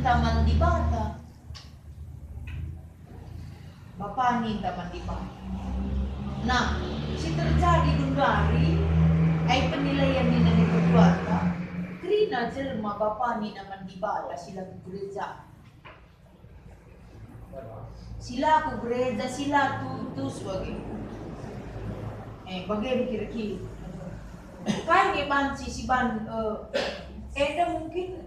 taman di bata. Bapak ni taman di bata. Nah, si terjadi dundari ay penilaian ni nani berbuata. Krina jelma bapak ni naman di bata sila gereja. Sila ku gereja, sila tutus bagi. Bagian kira-kira. Kaya ngeman si ban ada mungkin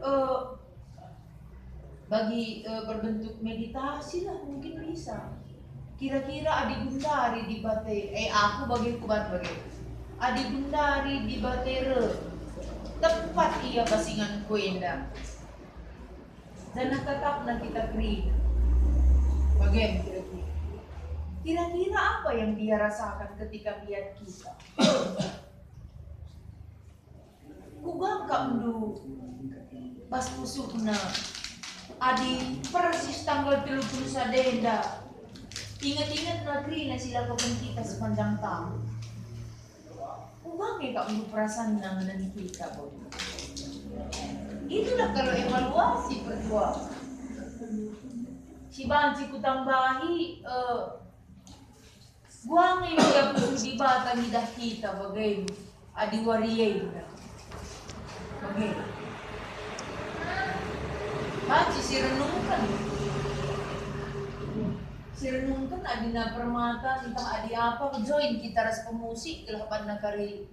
bagi berbentuk meditasi lah mungkin bisa. Kira-kira adik gundari di bate aku bagi kubat bagi. Adik gundari di batere tepat ia basingan kuenda. Dan tetap na kita kri. Bagian kira-kira. Kira-kira apa yang dia rasakan ketika lihat kita? Kugang kamdu pas pusukna adi persis tanggal 30 sadenda. Ingat-ingat negeri na sila kapan kita sepanjang tahun. Kugang kamdu perasaan nang kita boy. Itulah kalau evaluasi berdua. Si banci ku tambahi guang ini yang di batang hidah kita bagai adi wariyay bagai banci si renungkan adi na permata entah adi apa join kita ras pemusik kelapan na kari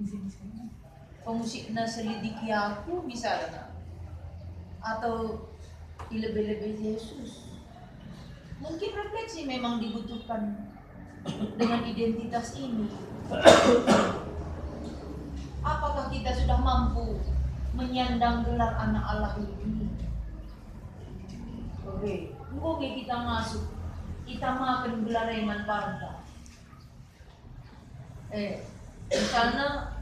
pemusik na selidiki aku misalnya atau lebih-lebih Yesus. Mungkin refleksi memang dibutuhkan dengan identitas ini. Apakah kita sudah mampu menyandang gelar anak Allah ini? Oke, mungkin kita masuk, kita makan gelar iman parta. Misalnya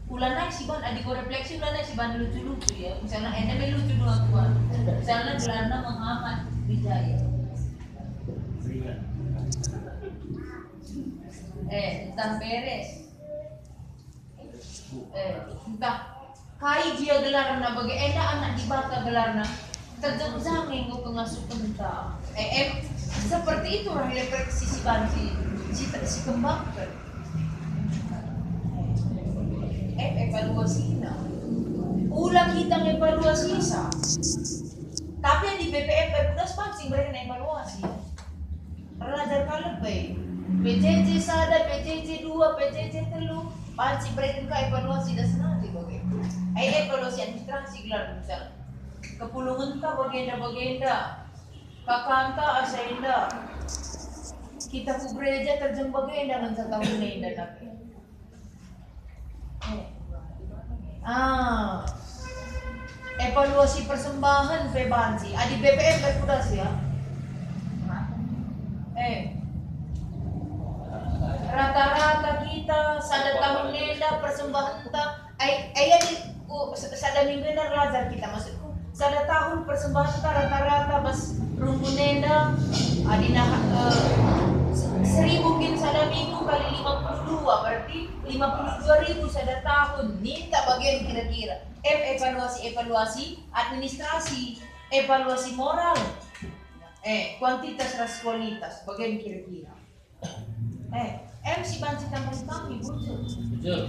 ulana si ban adik refleksi ulana si ban lucu-lucu ya. Misalnya ene lucu dua tuan. Misalnya gelarna Muhammad Wijaya. Entah beres. Entah kai dia gelarna bagi enda anak di bata gelarna terjang-jang nggo pengasuh pentah. Seperti itu refleksi si banci si kembangkan. Evaluasi na. Ulang kita evaluasi sa. Tapi di BPM berkudas pancing beri evaluasi. Pelajar kalebay. PJJ sada, PJJ 2, PJJ 3, pancing beri ka evaluasi dah senati bagai. Evaluasi administrasi gelar misal. Kepulungan ka bagenda. Kakanta asainda. Kita ku gereja terjeng bagenda nan sa tahun na inda nabi. Evaluasi persembahan Febansi. Adi BPM berkudas ya. Rata-rata kita sada tahun nenda persembahan kita sada minggu nenda lazar kita maksudku. Sada tahun persembahan kita rata-rata bas rumpun nenda adina 1.000 mungkin sada minggu kali 52 berarti 52.000 sada tahun. Minta bagian kira-kira evaluasi administrasi, evaluasi moral, kuantitas ras kualitas bagian kira-kira. MC banci tambah kami bujur.